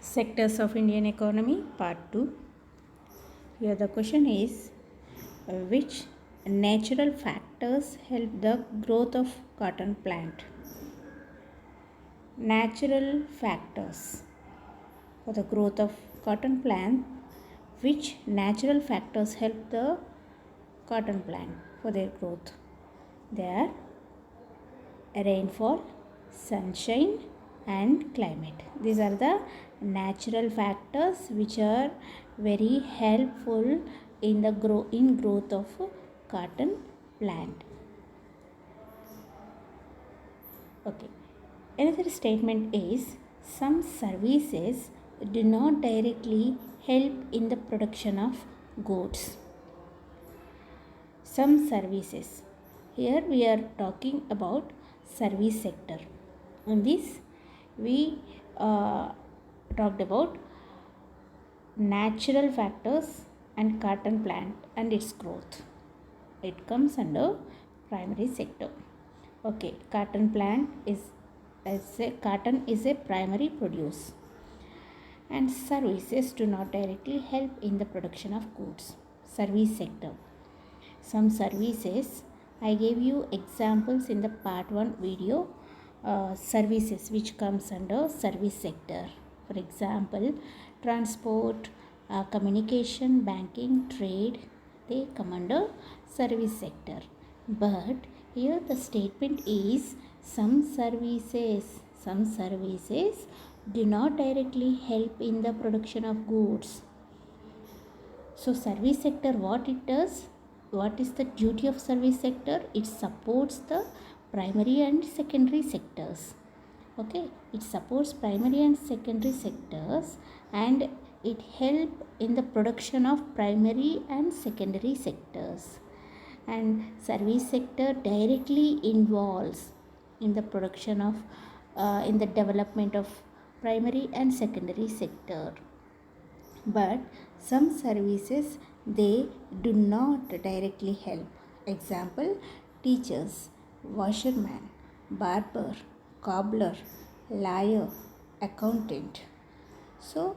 Sectors of Indian economy part 2. Here the question is which natural factors help the growth of cotton plant? Natural factors for the growth of cotton plant. Which natural factors help the cotton plant for their growth? They are rainfall, sunshine and climate. These are the natural factors which are very helpful in the growth of cotton plant. Okay. Another statement is some services do not directly help in the production of goods. Some services. Here we are talking about service sector. In this we talked about natural factors and cotton plant and its growth. It comes under primary sector. Okay, cotton is a primary produce and services do not directly help in the production of goods. Service sector. Some services, I gave you examples in the part 1 video. Services which comes under service sector, for example transport, communication, banking, trade, they come under service sector. But here the statement is some services do not directly help in the production of goods. So service sector, what it does, what is the duty of service sector? It supports the primary and secondary sectors. Okay, it supports primary and secondary sectors and it help in the production of primary and secondary sectors. And service sector directly involves in the production of in the development of primary and secondary sector. But some services, they do not directly help. Example, teachers, washerman, barber, cobbler, lawyer, accountant. So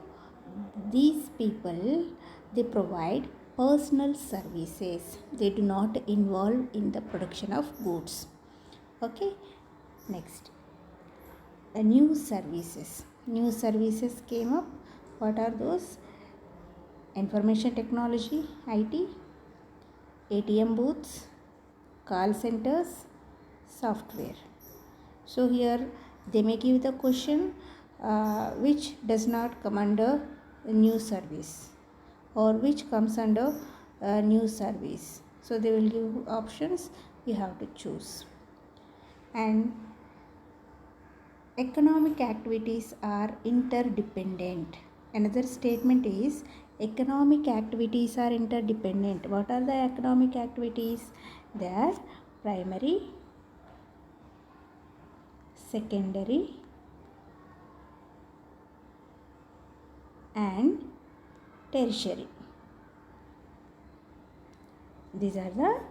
these people, they provide personal services. They do not involve in the production of goods. Okay, next, new services. New services came up. What are those? Information technology, IT, ATM booths, call centers, software. So here they may give the question which does not come under a new service or which comes under a new service. So they will give options, you have to choose. And economic activities are interdependent. Another statement is economic activities are interdependent. What are the economic activities? They are primary, secondary and tertiary. These are the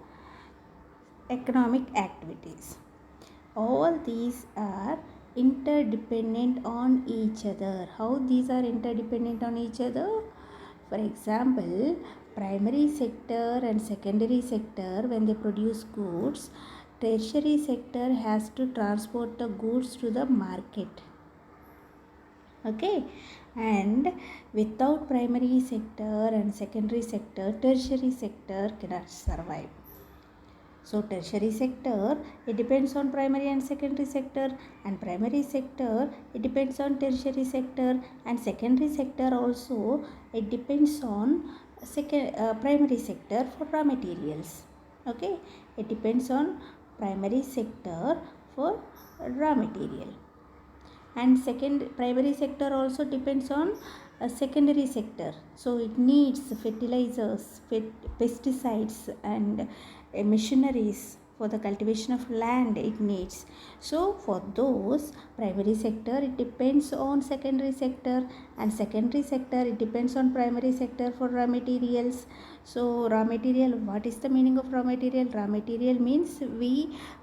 economic activities. All these are interdependent on each other. How these are interdependent on each other? For example, primary sector and secondary sector, when they produce goods, tertiary sector has to transport the goods to the market. Okay, and without primary sector and secondary sector, tertiary sector cannot survive. So tertiary sector, it depends on primary and secondary sector, and primary sector, it depends on tertiary sector, and secondary sector also, it depends on primary sector for raw materials. Okay, it depends on primary sector for raw material, and primary sector also depends on a secondary sector. So it needs fertilizers, pesticides and machineries for the cultivation of land it needs. So for those, primary sector, it depends on secondary sector, and secondary sector, it depends on primary sector for raw materials. So raw material, what is the meaning of raw material? Raw material means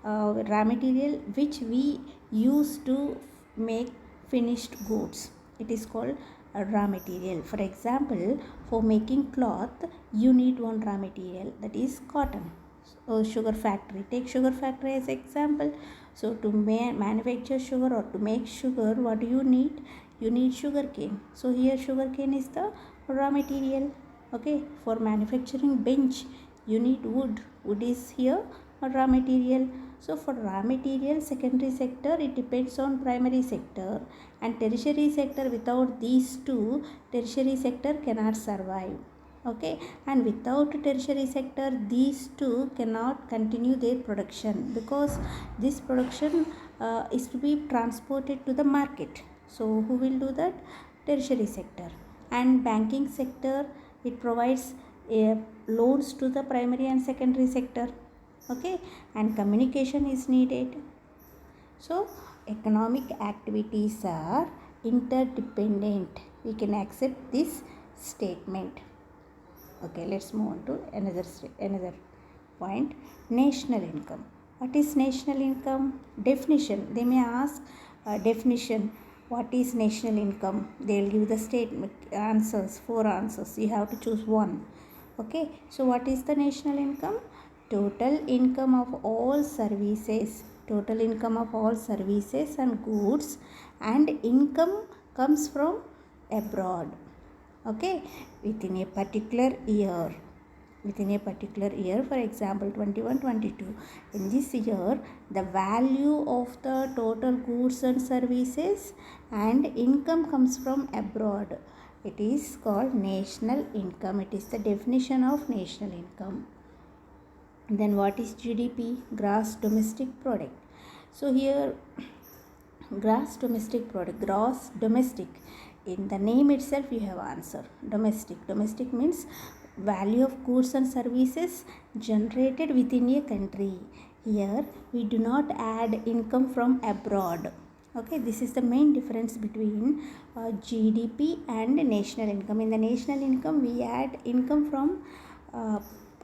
raw material which we use to make finished goods. It is called raw material. For example, for making cloth, you need one raw material, that is cotton. So, sugar factory, take sugar factory as example. So to manufacture sugar or to make sugar, what do you need? You need sugar cane. So here sugar cane is the raw material. Okay, for manufacturing bench, you need wood. Wood is here a raw material. So for raw material, secondary sector, it depends on primary sector, and tertiary sector, without these two, tertiary sector cannot survive. Okay, and without tertiary sector, these two cannot continue their production, because this production is to be transported to the market. So who will do that? Tertiary sector. And banking sector, it provides loans to the primary and secondary sector. Okay, and communication is needed. So economic activities are interdependent. We can accept this statement. Okay, let's move on to another point. National income. What is national income? Definition. They may ask definition. What is national income? They will give the statement answers, 4 answers. You have to choose one. Okay, so what is the national income? Total income of all services. Total income of all services and goods, and income comes from abroad. Okay, within a particular year. For example 21-22, in this year, the value of the total goods and services and income comes from abroad. It is called national income. It is the definition of national income. Then what is GDP? Gross domestic product. So here, gross domestic product, gross domestic, in the name itself you have answer. Domestic means value of goods and services generated within a country. Here we do not add income from abroad. Okay, this is the main difference between GDP and national income. In the national income, we add income from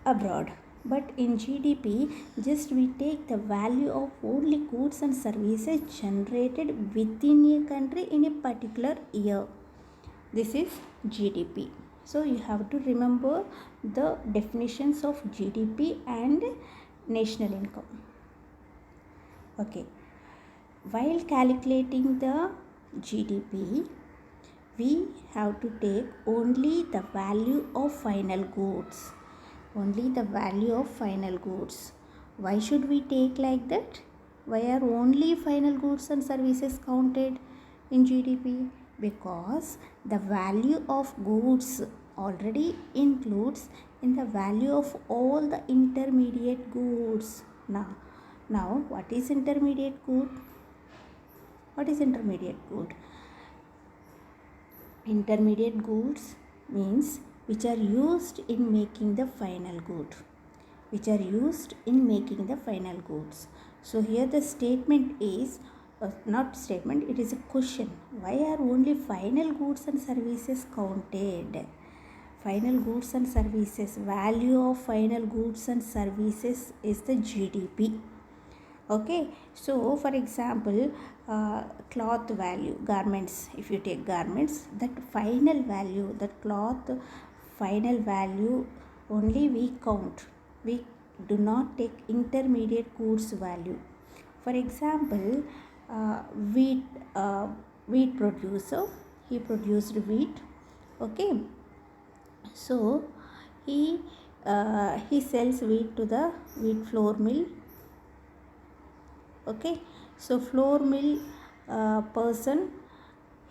abroad, but in GDP, just we take the value of only goods and services generated within a country in a particular year. This is GDP. So you have to remember the definitions of GDP and national income. Okay, while calculating the GDP, we have to take only the value of final goods. Only the value of final goods. Why should we take like that? Why are only final goods and services counted in GDP? Because the value of goods already includes in the value of all the intermediate goods. Now what is intermediate good? What is intermediate good? Intermediate goods means which are used in making the final good. So here the statement is not statement, it is a question. Why are only final goods and services counted? Final goods and services, value of final goods and services is the GDP. Okay, so for example, cloth value, garments, if you take garments, that final value, that cloth final value only we count. We do not take intermediate goods value. For example, wheat producer, he produced wheat. Okay, so he sells wheat to the wheat flour mill. Okay, so flour mill person,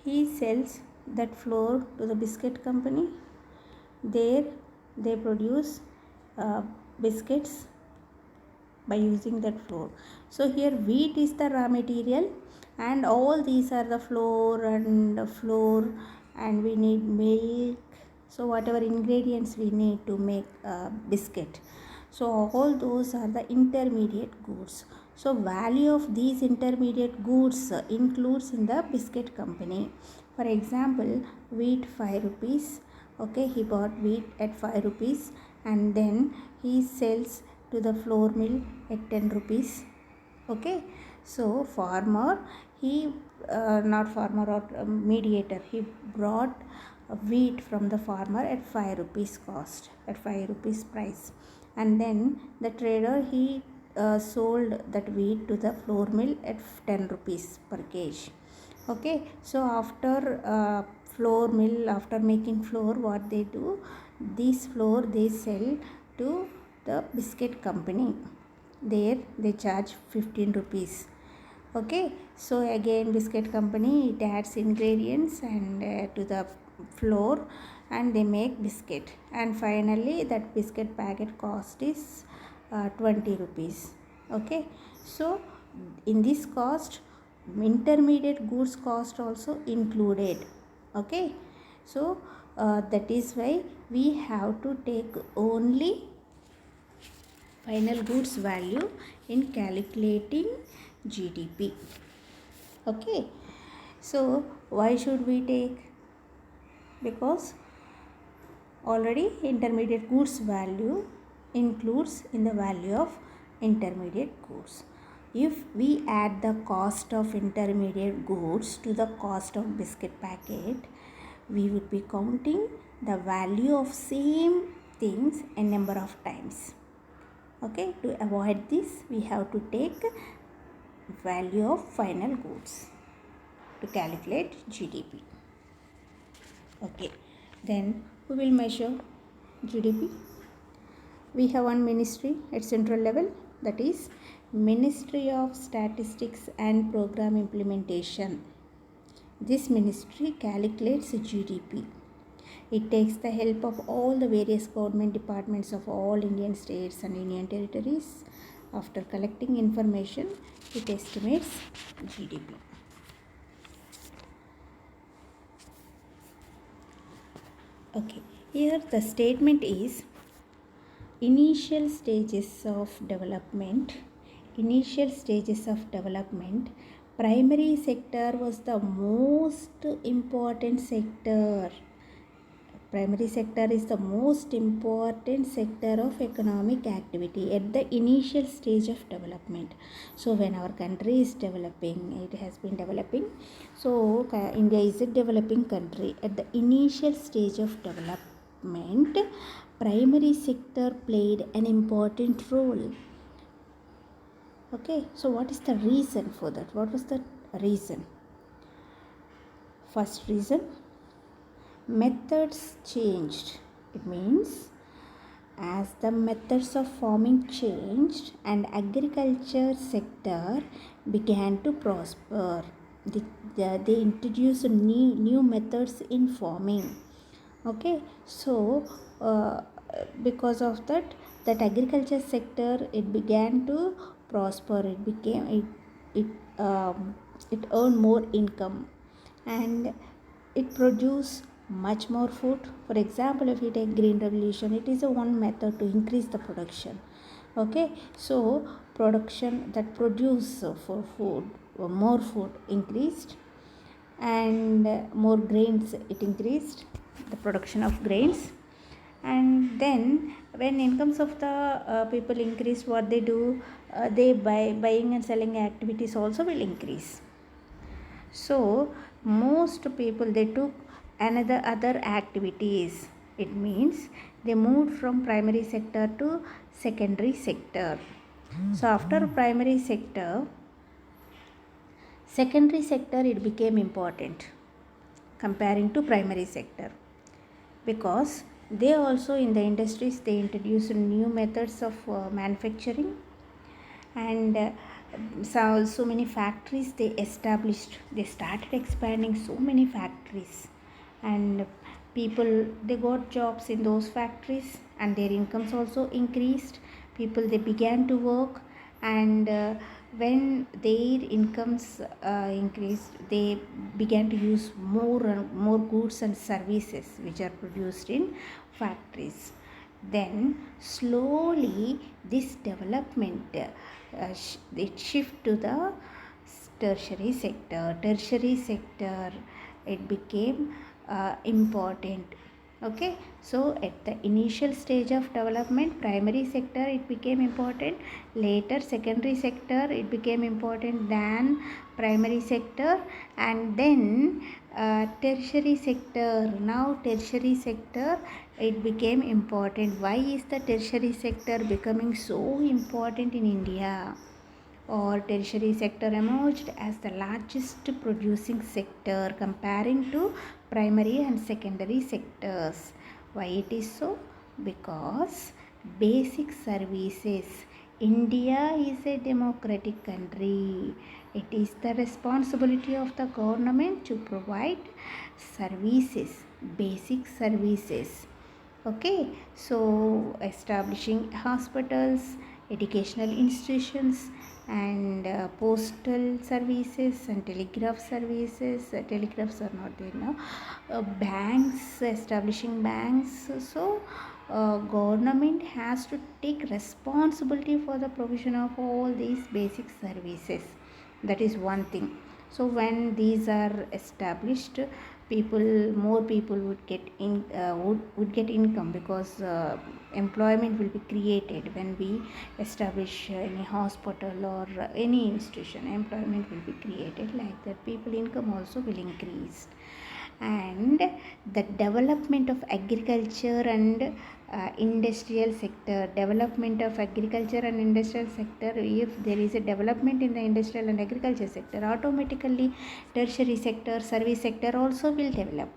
he sells that flour to the biscuit company. There they produce biscuits by using that flour. So here wheat is the raw material, and all these are the flour, and we need milk. So whatever ingredients we need to make biscuit, so all those are the intermediate goods. So value of these intermediate goods includes in the biscuit company. For example, wheat 5 rupees. Okay, he bought wheat at 5 rupees, and then he sells to the flour mill at 10 rupees. Okay, so farmer, he not farmer or mediator, he brought wheat from the farmer at 5 rupees cost, at 5 rupees price, and then the trader he sold that wheat to the flour mill at 10 rupees per kg. Okay, so after flour mill, after making flour, what they do, this flour they sell to the biscuit company. There they charge 15 rupees. Okay, so again biscuit company it adds ingredients and to the flour, and they make biscuit, and finally that biscuit packet cost is 20 rupees. Okay, so in this cost intermediate goods cost also included. Okay, so that is why we have to take only final goods value in calculating GDP. Okay, so why should we take? Because already intermediate goods value includes in the value of intermediate goods. If we add the cost of intermediate goods to the cost of biscuit packet, we would be counting the value of same things a number of times. Okay, to avoid this we have to take value of final goods to calculate GDP. Okay, then we will measure GDP. We have one ministry at central level, that is Ministry of Statistics and Program Implementation. This ministry calculates GDP. It takes the help of all the various government departments of all Indian states and union territories. After collecting information, it estimates GDP. Okay, here the statement is initial stages of development. Primary sector was the most important sector. Primary sector is the most important sector of economic activity at the initial stage of development. So when our country is developing, it has been developing. So India is a developing country. At the initial stage of development, primary sector played an important role. Okay, so what is the reason for that? What was the reason? First reason, methods changed. It means as the methods of farming changed and agriculture sector began to prosper, they introduced new methods in farming. Okay, so because of that agriculture sector it began to prosper. It became it earned more income and it produced much more food. For example, if you take green revolution, it is a one method to increase the production. Okay, so production that produce for food, more food increased, and more grains it increased, the production of grains. And then when incomes of the people increased, what they do, they buying and selling activities also will increase. So most people they took other activities. It means they moved from primary sector to secondary sector. So after primary sector, secondary sector it became important comparing to primary sector, because they also in the industries they introduced new methods of manufacturing, and so many factories they established. They started expanding so many factories, and people they got jobs in those factories and their incomes also increased. People they began to work, and when their incomes increased, they began to use more and more goods and services which are produced in factories. Then slowly this development it shift to the tertiary sector. It became important. Okay, so at the initial stage of development, primary sector it became important. Later secondary sector it became important than primary sector, and then tertiary sector. Now tertiary sector it became important. Why is the tertiary sector becoming so important in India? Or tertiary sector emerged as the largest producing sector comparing to primary and secondary sectors. Why it is so? Because basic services. India is a democratic country. It is the responsibility of the government to provide services, basic services. Okay, so establishing hospitals, educational institutions, and postal services and telegraph services. Telegraphs are not there now. Banks, establishing banks. So government has to take responsibility for the provision of all these basic services. That is one thing. So when these are established, more people would get would get income, because employment will be created. When we establish any hospital or any institution, employment will be created. Like that, people income also will increase. And the development of agriculture and industrial sector. Development of agriculture and industrial sector. If there is a development in the industrial and agriculture sector, automatically tertiary sector, service sector also will develop,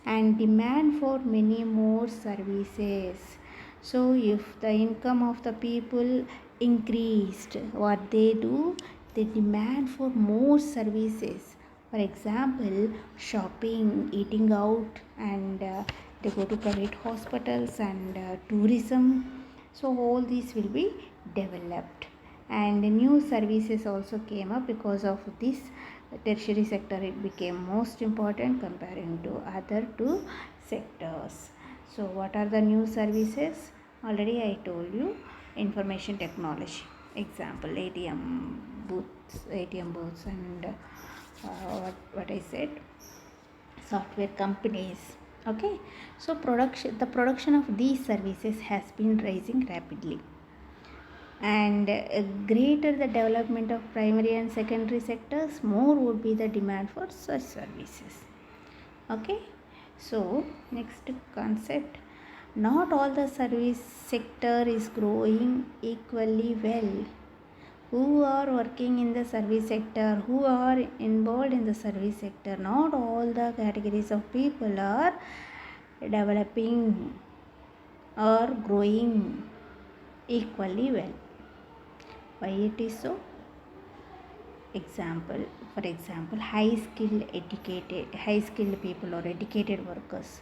and demand for many more services. So if the income of the people increased, what they do, they demand for more services. For example, shopping, eating out, and they go to private hospitals and tourism. So all these will be developed, and new services also came up. Because of this tertiary sector it became most important comparing to other two sectors. So what are the new services? Already I told you, information technology. Example, ATM booths, and what I said, software companies. Okay, so the production of these services has been rising rapidly, and greater the development of primary and secondary sectors, more would be the demand for such services. Okay, so next concept, not all the service sector is growing equally well. Who are working in the service sector, who are involved in the service sector, not all the categories of people are developing or growing equally well. Why it is so? For example, high skilled people or educated workers.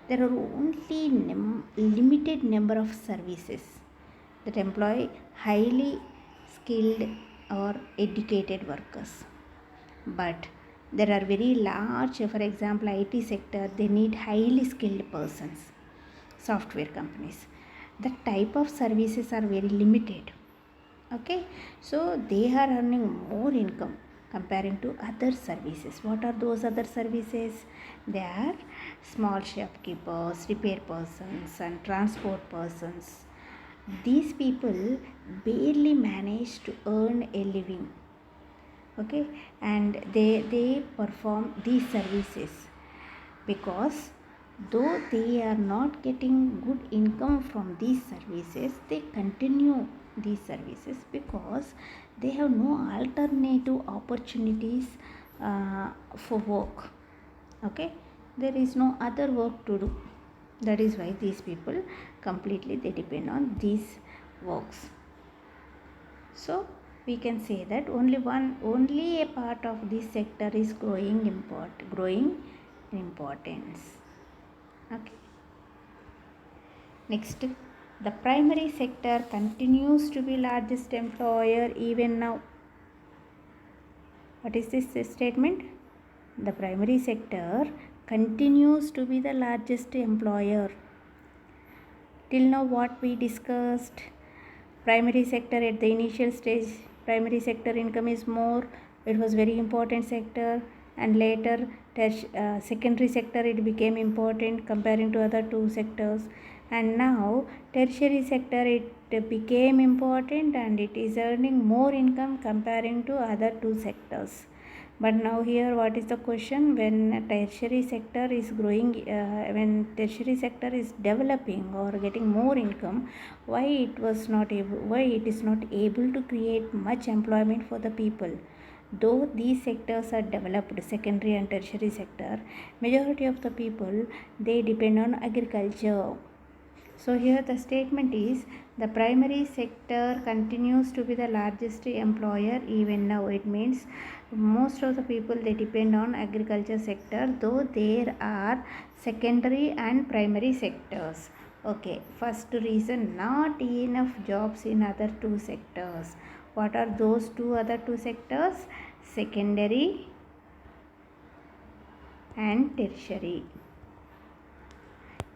There are only limited number of services that employ highly skilled or educated workers, but there are very large, for example, IT sector, they need highly skilled persons. Software companies, the type of services are very limited. Okay, so they are earning more income comparing to other services. What are those other services? They are small shopkeepers, repair persons, and transport persons. These people barely manage to earn a living. Okay, and they perform these services because though they are not getting good income from these services, they continue these services because they have no alternative opportunities for work. Okay, there is no other work to do. That is why these people completely they depend on these works. So we can say that only a part of this sector is growing in importance. Okay. Next, the primary sector continues to be largest employer even now. What is this statement? The primary sector continues to be the largest employer. Till now what we discussed, primary sector at the initial stage, primary sector income is more, it was very important sector. and later secondary sector it became important comparing to other two sectors, and now tertiary sector it became important and it is earning more income comparing to other two sectors. But now here what is the question, when tertiary sector is growing, when tertiary sector is developing or getting more income, why it is not able to create much employment for the people? Though these sectors are developed, secondary and tertiary sector, majority of the people they depend on agriculture. So here the statement is the primary sector continues to be the largest employer even now. It means most of the people they depend on agriculture sector, though there are secondary and primary sectors. Okay, first reason, not enough jobs in other two sectors. What are those two other two sectors? Secondary and tertiary.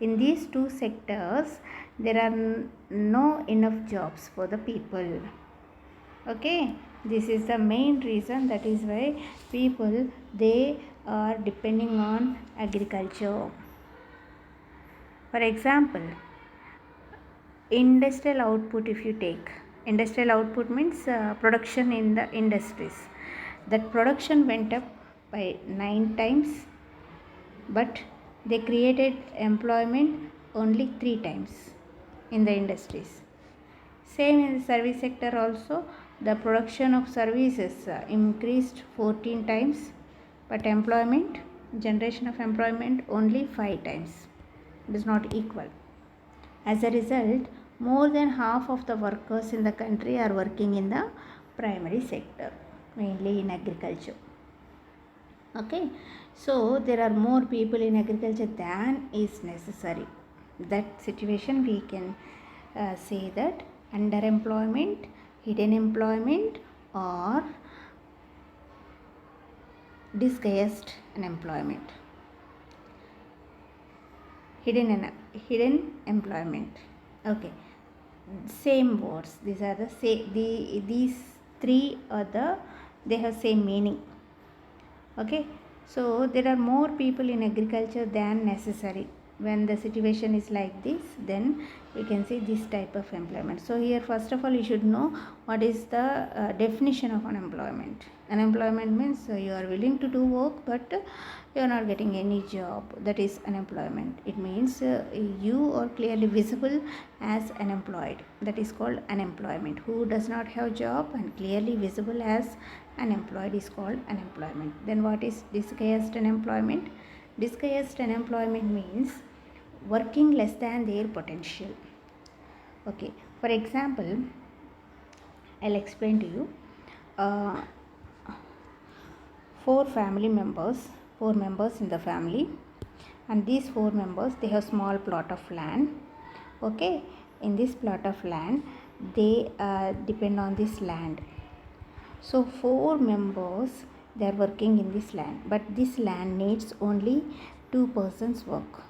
In these two sectors there are no enough jobs for the people. Okay, this is the main reason, that is why people they are depending on agriculture. For example, industrial output, if you take industrial output means production in the industries, that production went up by 9 times, but they created employment only 3 times in the industries. Same in the service sector also, the production of services increased 14 times, but employment, generation of employment only 5 times. It is not equal. As a result, more than half of the workers in the country are working in the primary sector, mainly in agriculture. Okay, so there are more people in agriculture than is necessary. That situation we can say that underemployment, hidden employment, or disguised unemployment. Hidden employment. Okay, same words. These are these three are they have same meaning. Okay, so there are more people in agriculture than necessary. When the situation is like this, then we can say this type of employment. So here first of all you should know what is the definition of unemployment. Unemployment means you are willing to do work but you are not getting any job. That is unemployment. It means you are clearly visible as unemployed. That is called unemployment. Who does not have job and clearly visible as unemployed is called unemployment. Then what is disguised unemployment? Disguised unemployment means working less than their potential. Okay, for example, I'll explain to you. Four members in the family, and these 4 members they have small plot of land. Okay, in this plot of land they depend on this land. So 4 members they are working in this land, but this land needs only 2 persons work.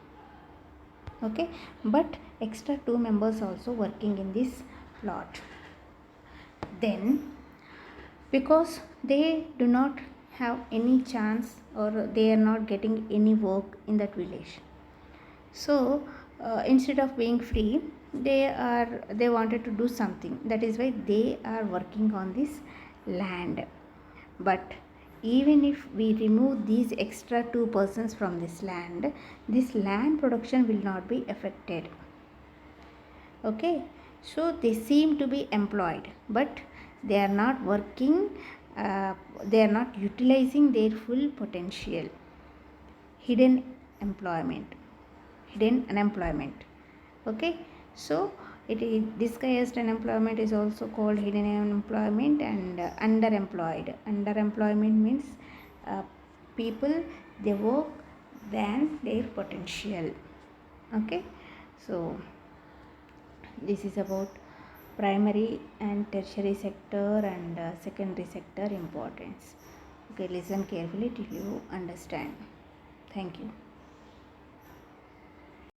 Okay, but extra 2 members also working in this plot. Then because they do not have any chance or they are not getting any work in that village, so instead of being free they wanted to do something. That is why they are working on this land. But even if we remove these extra 2 persons from this land production will not be affected. Okay, so they seem to be employed but they are not working, they are not utilizing their full potential. Hidden unemployment. Okay, so it is disguised unemployment is also called hidden unemployment and underemployment means people they work than their potential. Okay, so this is about primary and tertiary sector and secondary sector importance. Okay, listen carefully till you understand. Thank you.